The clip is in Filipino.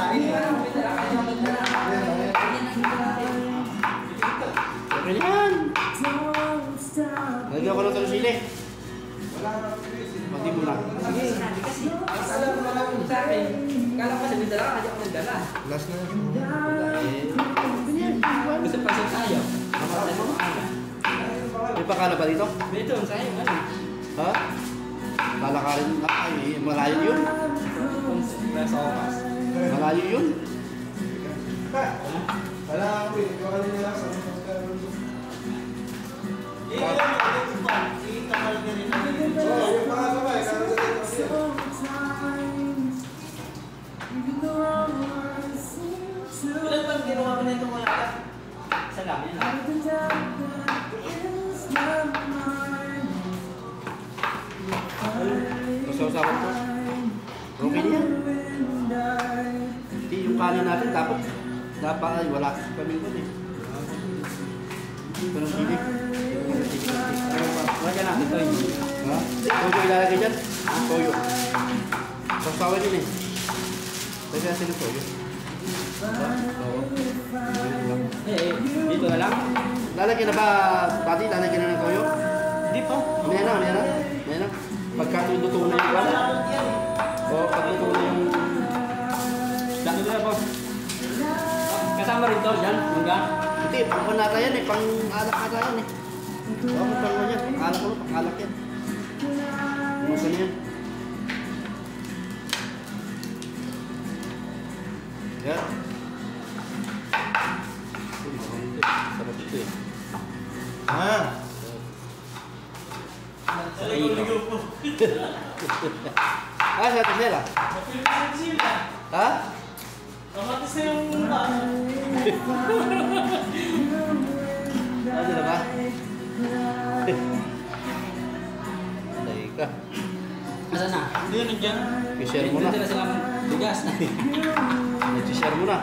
Okay yan. Lagyan ko lang ito ng sili. Pati mo na. Sige. Alam mo naman sa akin. Kala ko sabi dala, kaya ako nagdala. Last na. Gusto pa sa tayo. May pakala ba dito? Dito, sa'yo. Ano? Ha? Lalakarin. Ay, malayo yun. Nasa oras. Malayo yun. Wala ako eh. Baka nila lang sa mga Ilan bang ginawa mo na itong wala ka? Isa lang, yun lang. Kasaw-sawan ko. Okay na yan. Hindi, yung kanin natin dapat ay wala kami ko eh. Ito ng sili. Wala na, ito yun. Ha? Toyo ilalagay dyan? Toyo. Sasawan yun eh. Lagyan natin ng toyo. Oo. Dito na lang. Lalagyan na ba, Pati? Lalagyan na ng toyo? Hindi po. Mamaya na, mamaya na. Mamaya na. Pagka luto na yung wala. O, pag luto na yung... Dito na po. Kasama rin to, dyan, hanggang. Hindi, pang panata yan eh. Pang alak ata yan eh. Oo, pang ano yan. Pang alak ko, pang alak yan. Musa na yan. Yan. Sarap ito eh. Ah! Ah, sa Tisela? Ha? Kamatis na yung Ano na ba? Patay ka. Asan na? Hindi yun, nandiyan. I-share mo na. Dito na sila bigas. I-share mo na.